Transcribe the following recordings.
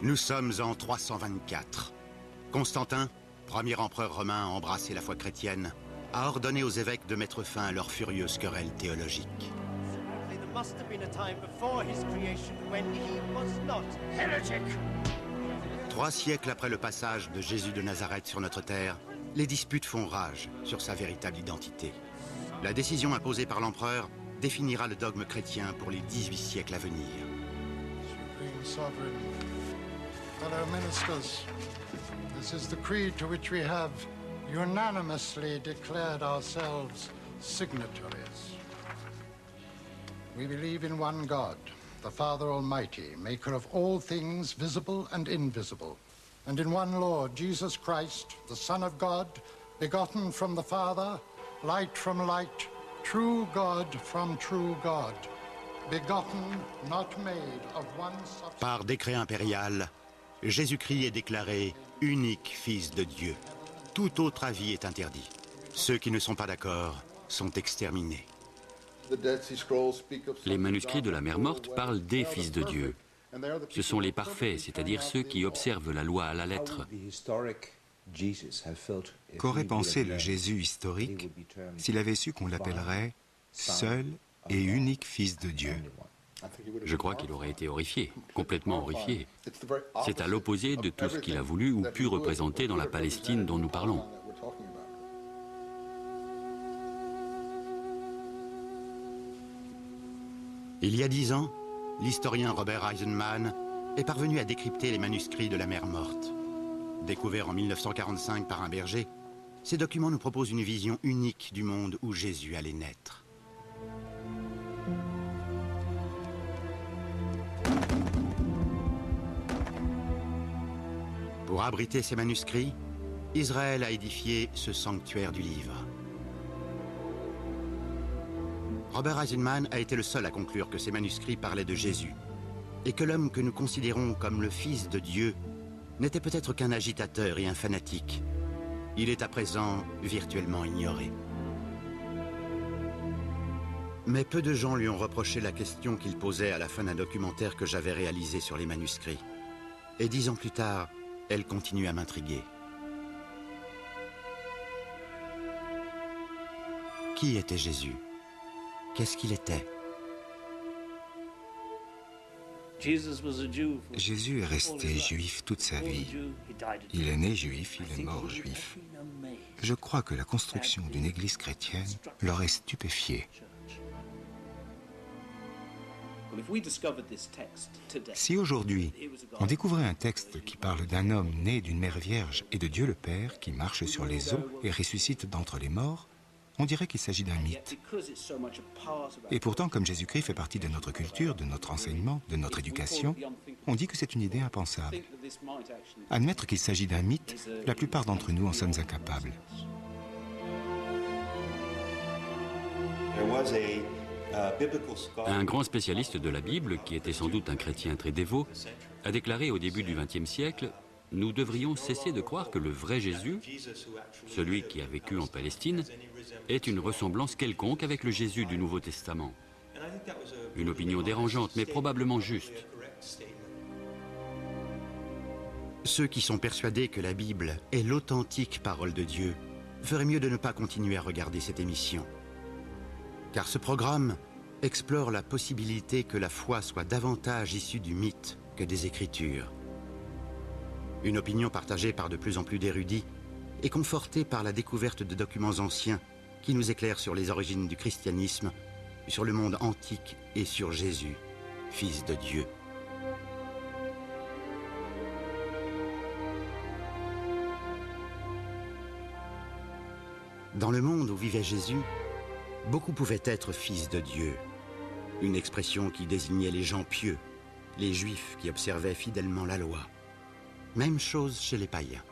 Nous sommes en 324. Constantin, premier empereur romain à embrasser la foi chrétienne, a ordonné aux évêques de mettre fin à leur furieuse querelle théologique. Trois siècles après le passage de Jésus de Nazareth sur notre terre, les disputes font rage sur sa véritable identité. La décision imposée par l'empereur définira le dogme chrétien pour les 18 siècles à venir. Fellow ministers, this is the creed to which we have unanimously declared ourselves signatories. We believe in one God, the Father Almighty, maker of all things visible and invisible, and in one Lord, Jesus Christ, the Son of God, begotten from the Father, light from light, true God from true God, begotten, not made of one substance. Par décret impérial, Jésus-Christ est déclaré unique Fils de Dieu. Tout autre avis est interdit. Ceux qui ne sont pas d'accord sont exterminés. Les manuscrits de la mer morte parlent des fils de Dieu. Ce sont les parfaits, c'est-à-dire ceux qui observent la loi à la lettre. Qu'aurait pensé le Jésus historique s'il avait su qu'on l'appellerait seul et unique Fils de Dieu? Je crois qu'il aurait été horrifié, complètement horrifié. C'est à l'opposé de tout ce qu'il a voulu ou pu représenter dans la Palestine dont nous parlons. Il y a 10 ans, l'historien Robert Eisenman est parvenu à décrypter les manuscrits de la mer morte. Découverts en 1945 par un berger, ces documents nous proposent une vision unique du monde où Jésus allait naître. Pour abriter ces manuscrits, Israël a édifié ce sanctuaire du livre. Robert Eisenman a été le seul à conclure que ces manuscrits parlaient de Jésus et que l'homme que nous considérons comme le Fils de Dieu n'était peut-être qu'un agitateur et un fanatique. Il est à présent virtuellement ignoré. Mais peu de gens lui ont reproché la question qu'il posait à la fin d'un documentaire que j'avais réalisé sur les manuscrits. Et 10 ans plus tard, elle continue à m'intriguer. Qui était Jésus? Qu'est-ce qu'il était? Jésus est resté juif toute sa vie. Il est né juif, il est mort juif. Je crois que la construction d'une église chrétienne l'aurait stupéfié. Si aujourd'hui, on découvrait un texte qui parle d'un homme né d'une mère vierge et de Dieu le Père qui marche sur les eaux et ressuscite d'entre les morts, on dirait qu'il s'agit d'un mythe. Et pourtant, comme Jésus-Christ fait partie de notre culture, de notre enseignement, de notre éducation, on dit que c'est une idée impensable. Admettre qu'il s'agit d'un mythe, la plupart d'entre nous en sommes incapables. Un grand spécialiste de la Bible, qui était sans doute un chrétien très dévot, a déclaré au début du XXe siècle: nous devrions cesser de croire que le vrai Jésus, celui qui a vécu en Palestine, est une ressemblance quelconque avec le Jésus du Nouveau Testament. Une opinion dérangeante, mais probablement juste. Ceux qui sont persuadés que la Bible est l'authentique parole de Dieu feraient mieux de ne pas continuer à regarder cette émission. Car ce programme explore la possibilité que la foi soit davantage issue du mythe que des Écritures. Une opinion partagée par de plus en plus d'érudits et confortée par la découverte de documents anciens qui nous éclairent sur les origines du christianisme, sur le monde antique et sur Jésus, Fils de Dieu. Dans le monde où vivait Jésus, beaucoup pouvaient être fils de Dieu, une expression qui désignait les gens pieux, les Juifs qui observaient fidèlement la loi. Même chose chez les païens.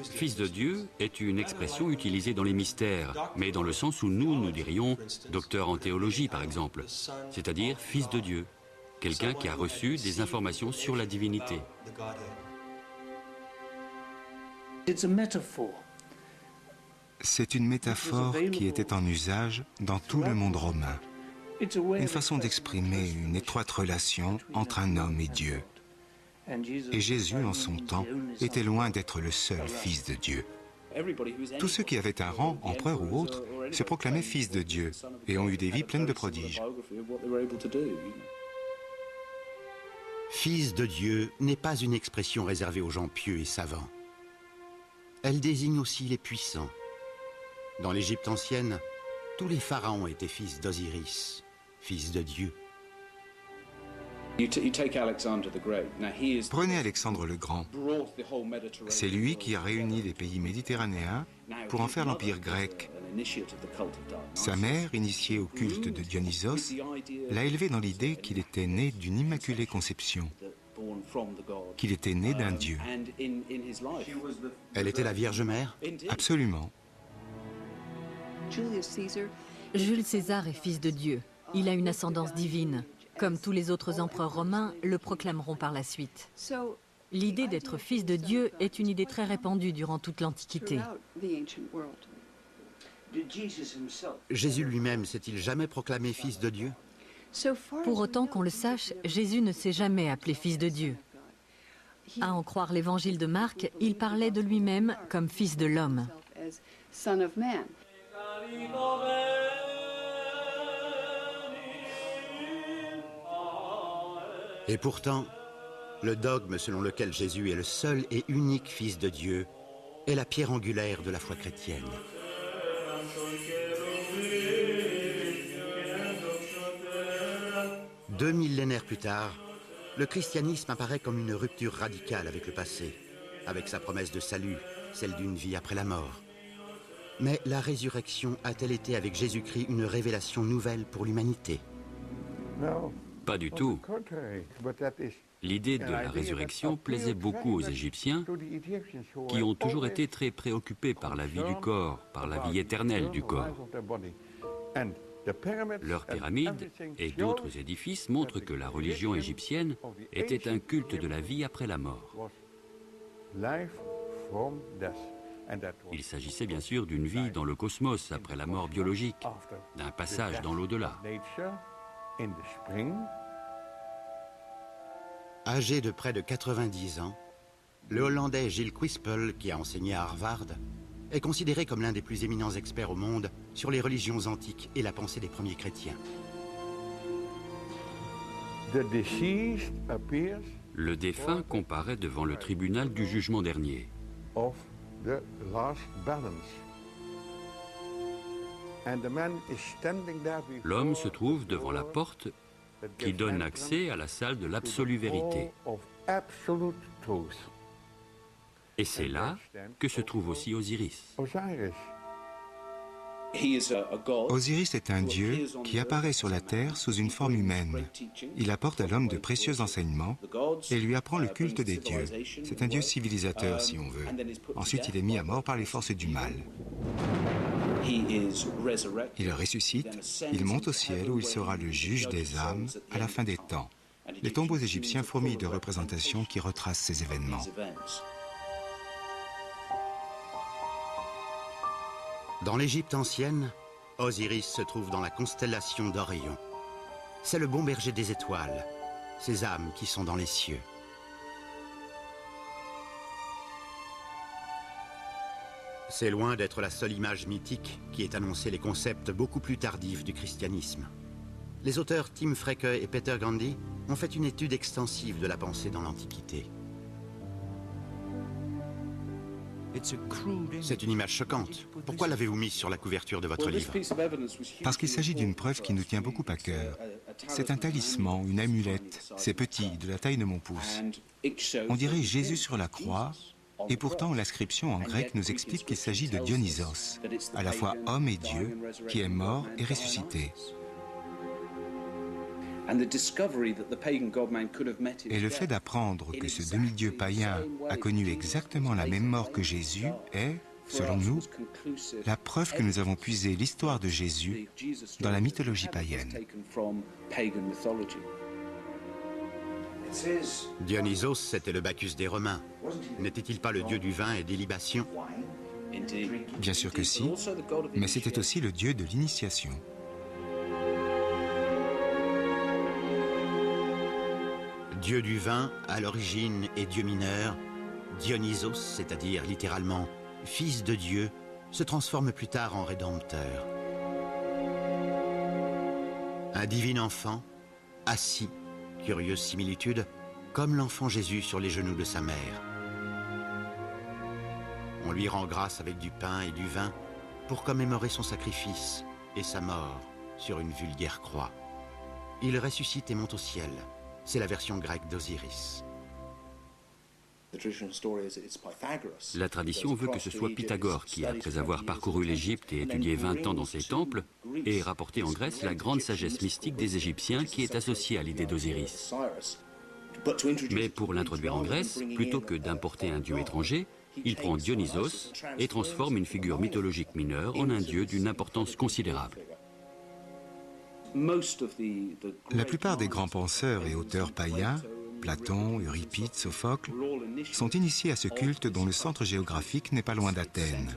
Fils de Dieu est une expression utilisée dans les mystères, mais dans le sens où nous dirions docteur en théologie, par exemple, c'est-à-dire fils de Dieu, quelqu'un qui a reçu des informations sur la divinité. C'est une métaphore qui était en usage dans tout le monde romain. une façon d'exprimer une étroite relation entre un homme et Dieu. Et Jésus, en son temps, était loin d'être le seul fils de Dieu. Tous ceux qui avaient un rang, empereur ou autre, se proclamaient fils de Dieu et ont eu des vies pleines de prodiges. Fils de Dieu n'est pas une expression réservée aux gens pieux et savants. Elle désigne aussi les puissants. Dans l'Égypte ancienne, tous les pharaons étaient fils d'Osiris, fils de Dieu. Prenez Alexandre le Grand. C'est lui qui a réuni les pays méditerranéens pour en faire l'empire grec. Sa mère, initiée au culte de Dionysos, l'a élevé dans l'idée qu'il était né d'une immaculée conception, qu'il était né d'un Dieu. Elle était la Vierge Mère? Absolument. Jules César est fils de Dieu. Il a une ascendance divine. Comme tous les autres empereurs romains le proclameront par la suite. L'idée d'être fils de Dieu est une idée très répandue durant toute l'Antiquité. Jésus lui-même s'est-il jamais proclamé fils de Dieu? Pour autant qu'on le sache, Jésus ne s'est jamais appelé fils de Dieu. À en croire l'évangile de Marc, il parlait de lui-même comme fils de l'homme. Et pourtant, le dogme selon lequel Jésus est le seul et unique Fils de Dieu est la pierre angulaire de la foi chrétienne. Deux millénaires plus tard, le christianisme apparaît comme une rupture radicale avec le passé, avec sa promesse de salut, celle d'une vie après la mort. Mais la résurrection a-t-elle été avec Jésus-Christ une révélation nouvelle pour l'humanité? Pas du tout. L'idée de la résurrection plaisait beaucoup aux Égyptiens qui ont toujours été très préoccupés par la vie du corps, par la vie éternelle du corps. Leurs pyramides et d'autres édifices montrent que la religion égyptienne était un culte de la vie après la mort. Il s'agissait bien sûr d'une vie dans le cosmos après la mort biologique, d'un passage dans l'au-delà. Âgé de près de 90 ans, le Hollandais Gilles Quispel, qui a enseigné à Harvard, est considéré comme l'un des plus éminents experts au monde sur les religions antiques et la pensée des premiers chrétiens. Le défunt comparaît devant le tribunal du jugement dernier. L'homme se trouve devant la porte qui donne accès à la salle de l'absolue vérité. Et c'est là que se trouve aussi Osiris. Osiris est un dieu qui apparaît sur la terre sous une forme humaine. Il apporte à l'homme de précieux enseignements et lui apprend le culte des dieux. C'est un dieu civilisateur, si on veut. Ensuite, il est mis à mort par les forces du mal. Il ressuscite, il monte au ciel où il sera le juge des âmes à la fin des temps. Les tombeaux égyptiens fourmillent de représentations qui retracent ces événements. Dans l'Égypte ancienne, Osiris se trouve dans la constellation d'Orion. C'est le bon berger des étoiles, ces âmes qui sont dans les cieux. C'est loin d'être la seule image mythique qui ait annoncé les concepts beaucoup plus tardifs du christianisme. Les auteurs Tim Freke et Peter Gandhi ont fait une étude extensive de la pensée dans l'Antiquité. C'est une image choquante. Pourquoi l'avez-vous mise sur la couverture de votre livre? Parce qu'il s'agit d'une preuve qui nous tient beaucoup à cœur. C'est un talisman, une amulette. C'est petit, de la taille de mon pouce. On dirait Jésus sur la croix, et pourtant l'inscription en grec nous explique qu'il s'agit de Dionysos, à la fois homme et Dieu, qui est mort et ressuscité. Et le fait d'apprendre que ce demi-dieu païen a connu exactement la même mort que Jésus est, selon nous, la preuve que nous avons puisé l'histoire de Jésus dans la mythologie païenne. Dionysos, c'était le Bacchus des Romains. N'était-il pas le dieu du vin et des libations? Bien sûr que si, mais c'était aussi le dieu de l'initiation. Dieu du vin, à l'origine, est dieu mineur. Dionysos, c'est-à-dire littéralement « fils de Dieu », se transforme plus tard en rédempteur. Un divin enfant, assis, curieuse similitude, comme l'enfant Jésus sur les genoux de sa mère. On lui rend grâce avec du pain et du vin pour commémorer son sacrifice et sa mort sur une vulgaire croix. Il ressuscite et monte au ciel. C'est la version grecque d'Osiris. La tradition veut que ce soit Pythagore qui, après avoir parcouru l'Égypte et étudié 20 ans dans ses temples, ait rapporté en Grèce la grande sagesse mystique des Égyptiens qui est associée à l'idée d'Osiris. Mais pour l'introduire en Grèce, plutôt que d'importer un dieu étranger, il prend Dionysos et transforme une figure mythologique mineure en un dieu d'une importance considérable. La plupart des grands penseurs et auteurs païens, Platon, Euripide, Sophocle, sont initiés à ce culte dont le centre géographique n'est pas loin d'Athènes.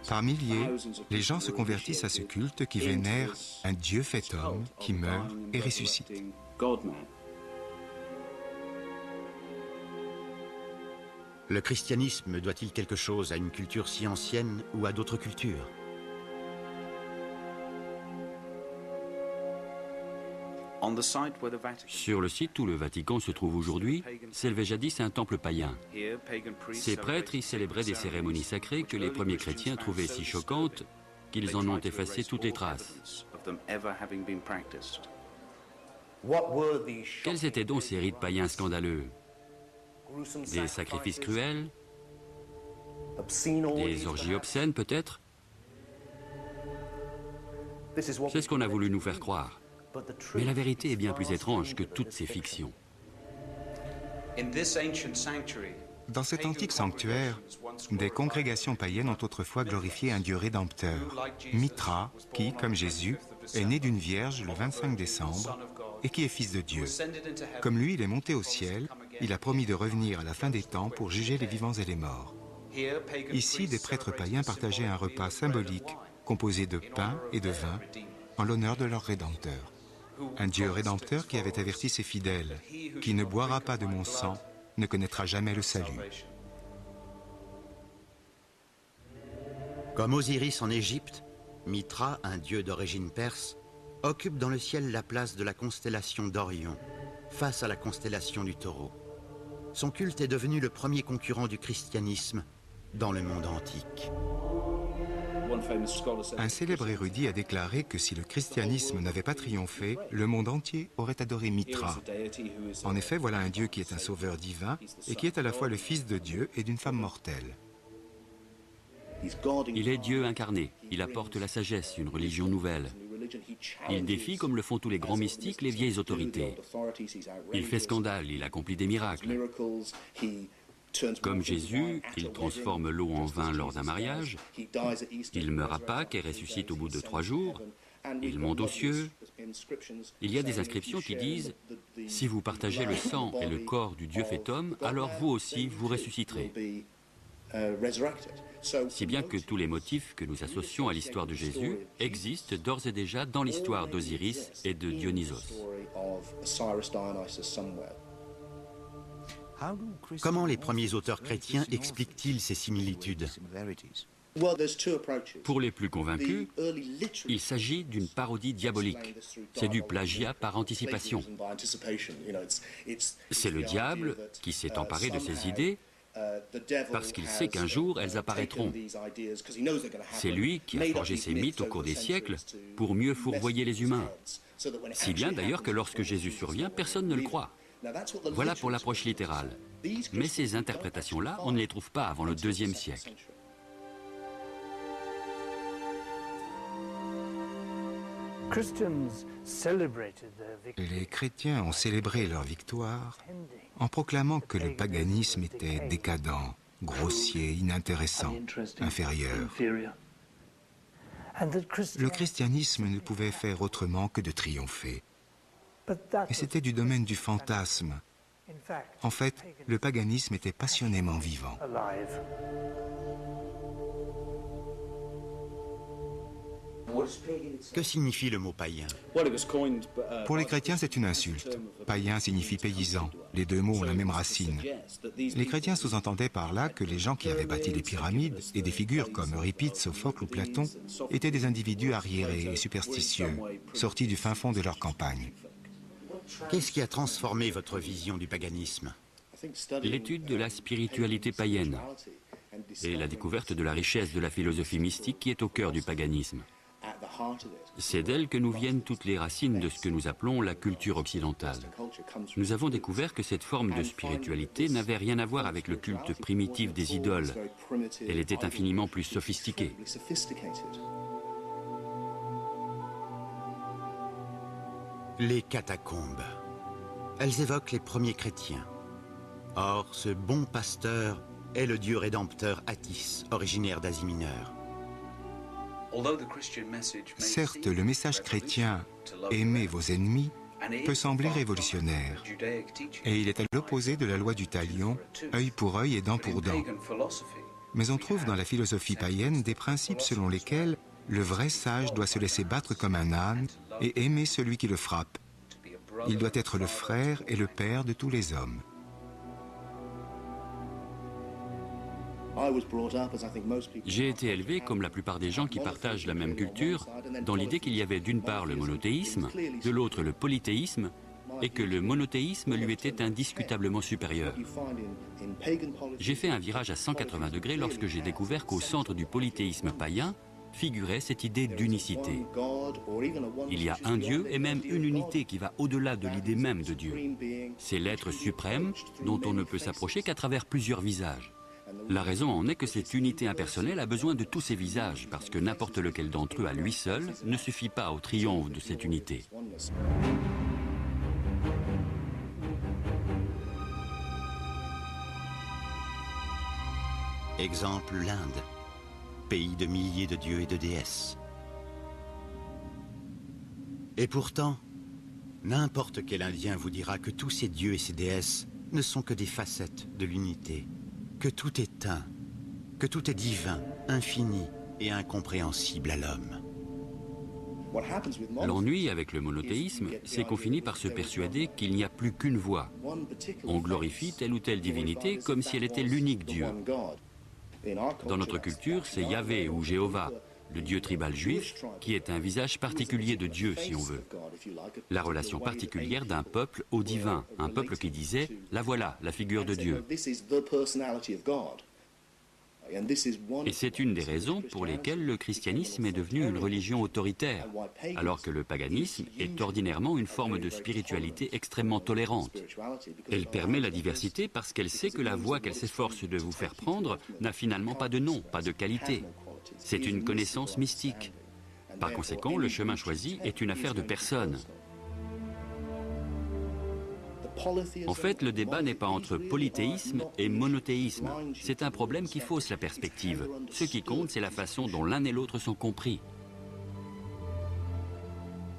Par milliers, les gens se convertissent à ce culte qui vénère un Dieu fait homme qui meurt et ressuscite. Le christianisme doit-il quelque chose à une culture si ancienne ou à d'autres cultures? Sur le site où le Vatican se trouve aujourd'hui, s'élevait jadis un temple païen. Ces prêtres y célébraient des cérémonies sacrées que les premiers chrétiens trouvaient si choquantes qu'ils en ont effacé toutes les traces. Quels étaient donc ces rites païens scandaleux? Des sacrifices cruels? Des orgies obscènes peut-être? C'est ce qu'on a voulu nous faire croire. Mais la vérité est bien plus étrange que toutes ces fictions. Dans cet antique sanctuaire, des congrégations païennes ont autrefois glorifié un dieu rédempteur, Mithra, qui, comme Jésus, est né d'une vierge le 25 décembre et qui est fils de Dieu. Comme lui, il est monté au ciel, il a promis de revenir à la fin des temps pour juger les vivants et les morts. Ici, des prêtres païens partageaient un repas symbolique composé de pain et de vin en l'honneur de leur rédempteur. Un Dieu rédempteur qui avait averti ses fidèles, « Qui ne boira pas de mon sang ne connaîtra jamais le salut. » Comme Osiris en Égypte, Mithra, un dieu d'origine perse, occupe dans le ciel la place de la constellation d'Orion, face à la constellation du Taureau. Son culte est devenu le premier concurrent du christianisme dans le monde antique. Un célèbre érudit a déclaré que si le christianisme n'avait pas triomphé, le monde entier aurait adoré Mithra. En effet, voilà un Dieu qui est un sauveur divin et qui est à la fois le fils de Dieu et d'une femme mortelle. Il est Dieu incarné. Il apporte la sagesse, une religion nouvelle. Il défie, comme le font tous les grands mystiques, les vieilles autorités. Il fait scandale, il accomplit des miracles. Comme Jésus, il transforme l'eau en vin lors d'un mariage. Il meurt à Pâques et ressuscite au bout de 3 jours. Il monte aux cieux. Il y a des inscriptions qui disent « Si vous partagez le sang et le corps du Dieu fait homme, alors vous aussi, vous ressusciterez. » Si bien que tous les motifs que nous associons à l'histoire de Jésus existent d'ores et déjà dans l'histoire d'Osiris et de Dionysos. Comment les premiers auteurs chrétiens expliquent-ils ces similitudes? Pour les plus convaincus, il s'agit d'une parodie diabolique. C'est du plagiat par anticipation. C'est le diable qui s'est emparé de ces idées parce qu'il sait qu'un jour elles apparaîtront. C'est lui qui a forgé ces mythes au cours des siècles pour mieux fourvoyer les humains. Si bien d'ailleurs que lorsque Jésus survient, personne ne le croit. Voilà pour l'approche littérale. Mais ces interprétations-là, on ne les trouve pas avant le IIe siècle. Les chrétiens ont célébré leur victoire en proclamant que le paganisme était décadent, grossier, inintéressant, inférieur. Le christianisme ne pouvait faire autrement que de triompher. Et c'était du domaine du fantasme. En fait, le paganisme était passionnément vivant. Que signifie le mot païen? Pour les chrétiens, c'est une insulte. Païen signifie paysan. Les deux mots ont la même racine. Les chrétiens sous-entendaient par là que les gens qui avaient bâti les pyramides et des figures comme Euripide, Sophocle ou Platon étaient des individus arriérés et superstitieux, sortis du fin fond de leur campagne. Qu'est-ce qui a transformé votre vision du paganisme? L'étude de la spiritualité païenne et la découverte de la richesse de la philosophie mystique qui est au cœur du paganisme. C'est d'elle que nous viennent toutes les racines de ce que nous appelons la culture occidentale. Nous avons découvert que cette forme de spiritualité n'avait rien à voir avec le culte primitif des idoles. Elle était infiniment plus sophistiquée. Les catacombes. Elles évoquent les premiers chrétiens. Or, ce bon pasteur est le dieu rédempteur Attis, originaire d'Asie mineure. Certes, le message chrétien « Aimez vos ennemis » peut sembler révolutionnaire, et il est à l'opposé de la loi du talion, œil pour œil et dent pour dent. Mais on trouve dans la philosophie païenne des principes selon lesquels le vrai sage doit se laisser battre comme un âne et aimer celui qui le frappe. Il doit être le frère et le père de tous les hommes. J'ai été élevé, comme la plupart des gens qui partagent la même culture, dans l'idée qu'il y avait d'une part le monothéisme, de l'autre le polythéisme, et que le monothéisme lui était indiscutablement supérieur. J'ai fait un virage à 180 degrés lorsque j'ai découvert qu'au centre du polythéisme païen figurait cette idée d'unicité. Il y a un Dieu et même une unité qui va au-delà de l'idée même de Dieu. C'est l'être suprême dont on ne peut s'approcher qu'à travers plusieurs visages. La raison en est que cette unité impersonnelle a besoin de tous ces visages, parce que n'importe lequel d'entre eux à lui seul ne suffit pas au triomphe de cette unité. Exemple, l'Inde, pays de milliers de dieux et de déesses. Et pourtant, n'importe quel Indien vous dira que tous ces dieux et ces déesses ne sont que des facettes de l'unité, que tout est un, que tout est divin, infini et incompréhensible à l'homme. L'ennui avec le monothéisme, c'est qu'on finit par se persuader qu'il n'y a plus qu'une voie. On glorifie telle ou telle divinité comme si elle était l'unique Dieu. Dans notre culture, c'est Yahvé ou Jéhovah, le dieu tribal juif, qui est un visage particulier de Dieu, si on veut. La relation particulière d'un peuple au divin, un peuple qui disait « La voilà, la figure de Dieu ». Et c'est une des raisons pour lesquelles le christianisme est devenu une religion autoritaire, alors que le paganisme est ordinairement une forme de spiritualité extrêmement tolérante. Elle permet la diversité parce qu'elle sait que la voie qu'elle s'efforce de vous faire prendre n'a finalement pas de nom, pas de qualité. C'est une connaissance mystique. Par conséquent, le chemin choisi est une affaire de personne. En fait, le débat n'est pas entre polythéisme et monothéisme. C'est un problème qui fausse la perspective. Ce qui compte, c'est la façon dont l'un et l'autre sont compris.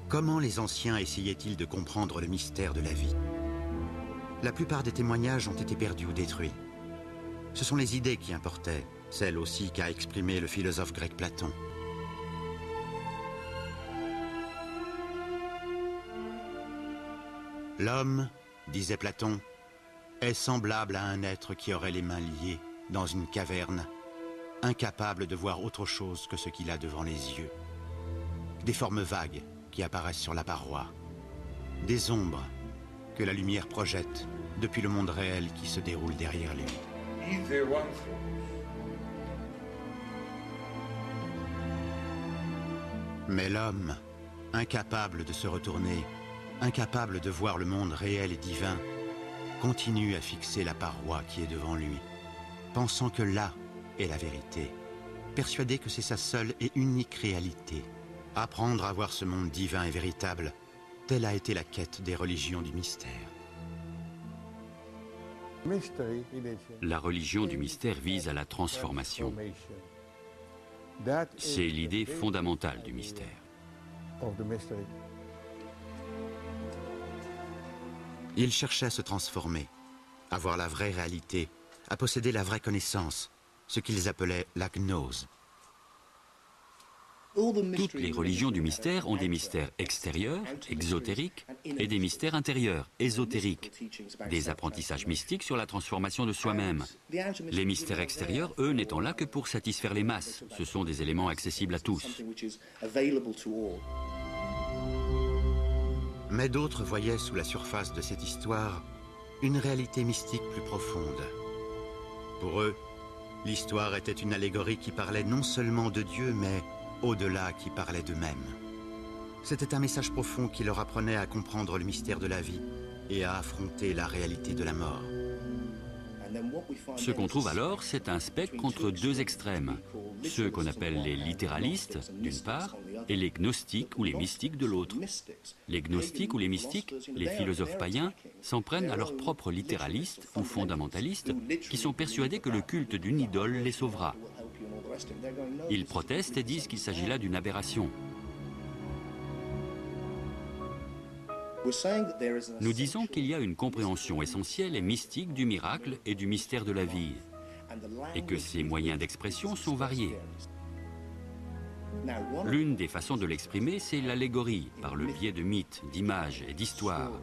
Comment les anciens essayaient-ils de comprendre le mystère de la vie? La plupart des témoignages ont été perdus ou détruits. Ce sont les idées qui importaient, celles aussi qu'a exprimé le philosophe grec Platon. L'homme, disait Platon, est semblable à un être qui aurait les mains liées dans une caverne, incapable de voir autre chose que ce qu'il a devant les yeux. Des formes vagues qui apparaissent sur la paroi, des ombres que la lumière projette depuis le monde réel qui se déroule derrière lui. Mais l'homme, incapable de se retourner, incapable de voir le monde réel et divin, continue à fixer la paroi qui est devant lui, pensant que là est la vérité, persuadé que c'est sa seule et unique réalité. Apprendre à voir ce monde divin et véritable, telle a été la quête des religions du mystère. La religion du mystère vise à la transformation. C'est l'idée fondamentale du mystère. Ils cherchaient à se transformer, à voir la vraie réalité, à posséder la vraie connaissance, ce qu'ils appelaient la gnose. Toutes les religions du mystère ont des mystères extérieurs, exotériques, et des mystères intérieurs, ésotériques, des apprentissages mystiques sur la transformation de soi-même. Les mystères extérieurs, eux, n'étant là que pour satisfaire les masses, ce sont des éléments accessibles à tous. Mais d'autres voyaient sous la surface de cette histoire une réalité mystique plus profonde. Pour eux, l'histoire était une allégorie qui parlait non seulement de Dieu, mais au-delà qui parlait d'eux-mêmes. C'était un message profond qui leur apprenait à comprendre le mystère de la vie et à affronter la réalité de la mort. Ce qu'on trouve alors, c'est un spectre entre deux extrêmes, ceux qu'on appelle les littéralistes, d'une part, et les gnostiques ou les mystiques de l'autre. Les gnostiques ou les mystiques, les philosophes païens, s'en prennent à leurs propres littéralistes ou fondamentalistes qui sont persuadés que le culte d'une idole les sauvera. Ils protestent et disent qu'il s'agit là d'une aberration. Nous disons qu'il y a une compréhension essentielle et mystique du miracle et du mystère de la vie, et que ces moyens d'expression sont variés. L'une des façons de l'exprimer, c'est l'allégorie, par le biais de mythes, d'images et d'histoires.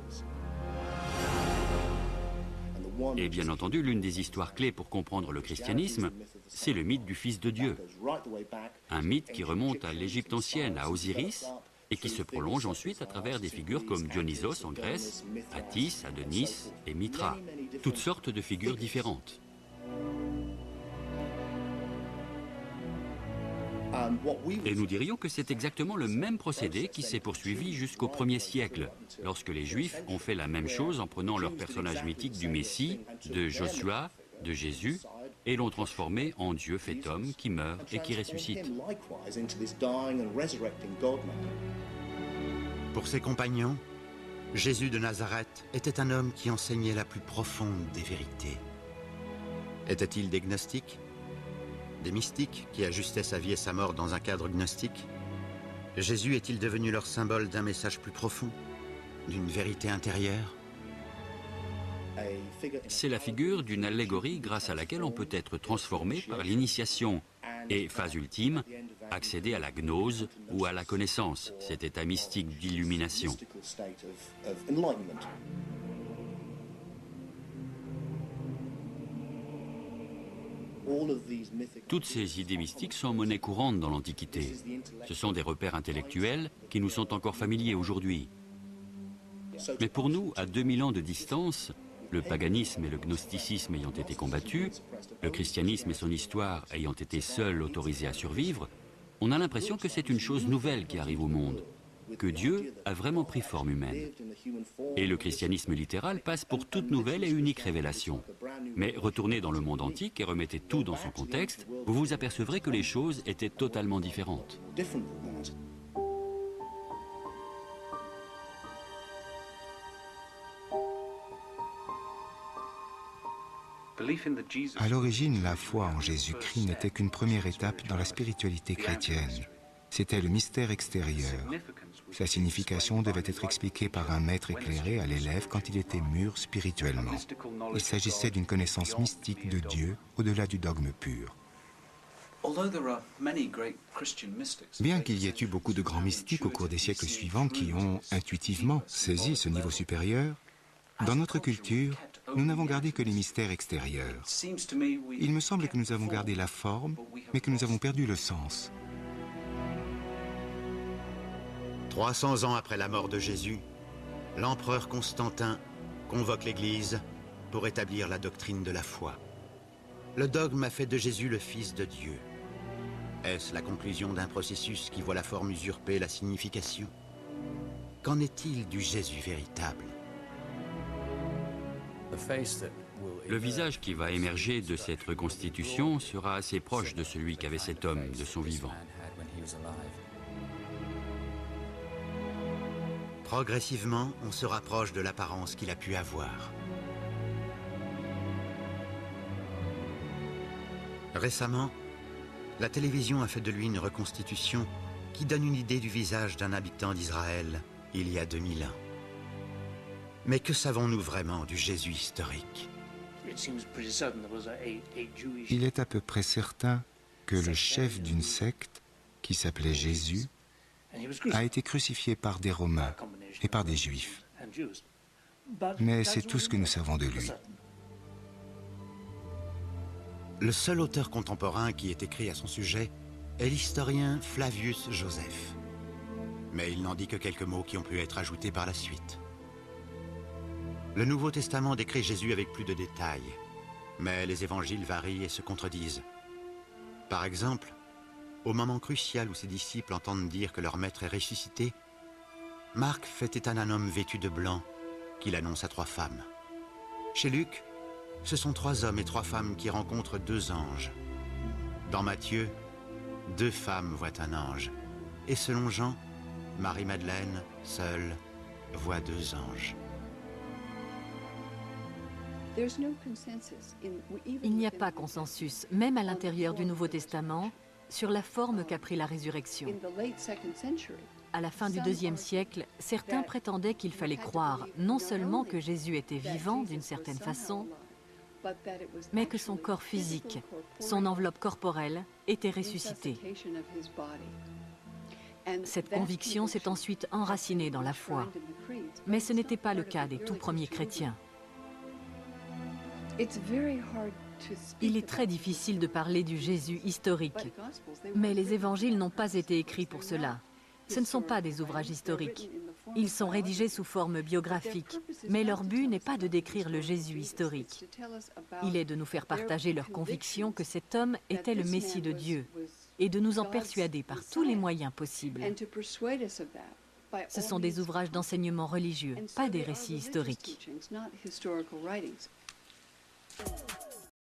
Et bien entendu, l'une des histoires clés pour comprendre le christianisme, c'est le mythe du Fils de Dieu. Un mythe qui remonte à l'Égypte ancienne, à Osiris, et qui se prolonge ensuite à travers des figures comme Dionysos en Grèce, Attis, Adonis et Mithra, toutes sortes de figures différentes. Et nous dirions que c'est exactement le même procédé qui s'est poursuivi jusqu'au 1er siècle, lorsque les Juifs ont fait la même chose en prenant leur personnage mythique du Messie, de Joshua, de Jésus, et l'ont transformé en Dieu fait homme qui meurt et qui ressuscite. Pour ses compagnons, Jésus de Nazareth était un homme qui enseignait la plus profonde des vérités. Était-il des gnostiques? Des mystiques qui ajustaient sa vie et sa mort dans un cadre gnostique? Jésus est-il devenu leur symbole d'un message plus profond, d'une vérité intérieure? C'est la figure d'une allégorie grâce à laquelle on peut être transformé par l'initiation et, phase ultime, accéder à la gnose ou à la connaissance, cet état mystique d'illumination. Toutes ces idées mystiques sont monnaie courante dans l'Antiquité. Ce sont des repères intellectuels qui nous sont encore familiers aujourd'hui. Mais pour nous, à 2000 ans de distance, le paganisme et le gnosticisme ayant été combattus, le christianisme et son histoire ayant été seuls autorisés à survivre, on a l'impression que c'est une chose nouvelle qui arrive au monde, que Dieu a vraiment pris forme humaine. Et le christianisme littéral passe pour toute nouvelle et unique révélation. Mais retournez dans le monde antique et remettez tout dans son contexte, vous vous apercevrez que les choses étaient totalement différentes. À l'origine, la foi en Jésus-Christ n'était qu'une première étape dans la spiritualité chrétienne. C'était le mystère extérieur. Sa signification devait être expliquée par un maître éclairé à l'élève quand il était mûr spirituellement. Il s'agissait d'une connaissance mystique de Dieu au-delà du dogme pur. Bien qu'il y ait eu beaucoup de grands mystiques au cours des siècles suivants qui ont intuitivement saisi ce niveau supérieur, dans notre culture, nous n'avons gardé que les mystères extérieurs. Il me semble que nous avons gardé la forme, mais que nous avons perdu le sens. 300 ans après la mort de Jésus, l'empereur Constantin convoque l'Église pour établir la doctrine de la foi. Le dogme a fait de Jésus le Fils de Dieu. Est-ce la conclusion d'un processus qui voit la forme usurper la signification? Qu'en est-il du Jésus véritable? Le visage qui va émerger de cette reconstitution sera assez proche de celui qu'avait cet homme de son vivant. Progressivement, on se rapproche de l'apparence qu'il a pu avoir. Récemment, la télévision a fait de lui une reconstitution qui donne une idée du visage d'un habitant d'Israël il y a 2000 ans. Mais que savons-nous vraiment du Jésus historique? Il est à peu près certain que le chef d'une secte qui s'appelait Jésus, a été crucifié par des Romains et par des Juifs. Mais c'est tout ce que nous savons de lui. Le seul auteur contemporain qui ait écrit à son sujet est l'historien Flavius Joseph. Mais il n'en dit que quelques mots qui ont pu être ajoutés par la suite. Le Nouveau Testament décrit Jésus avec plus de détails, mais les évangiles varient et se contredisent. Par exemple, au moment crucial où ses disciples entendent dire que leur maître est ressuscité, Marc fait état d'un homme vêtu de blanc qu'il annonce à 3 femmes. Chez Luc, ce sont 3 hommes et 3 femmes qui rencontrent 2 anges. Dans Matthieu, 2 femmes voient un ange. Et selon Jean, Marie-Madeleine, seule, voit 2 anges. Il n'y a pas consensus, même à l'intérieur du Nouveau Testament, sur la forme qu'a pris la résurrection. À la fin du IIe siècle, certains prétendaient qu'il fallait croire non seulement que Jésus était vivant d'une certaine façon, mais que son corps physique, son enveloppe corporelle, était ressuscité. Cette conviction s'est ensuite enracinée dans la foi, mais ce n'était pas le cas des tout premiers chrétiens. Il est très difficile de parler du Jésus historique, mais les évangiles n'ont pas été écrits pour cela. Ce ne sont pas des ouvrages historiques. Ils sont rédigés sous forme biographique, mais leur but n'est pas de décrire le Jésus historique. Il est de nous faire partager leur conviction que cet homme était le Messie de Dieu et de nous en persuader par tous les moyens possibles. Ce sont des ouvrages d'enseignement religieux, pas des récits historiques.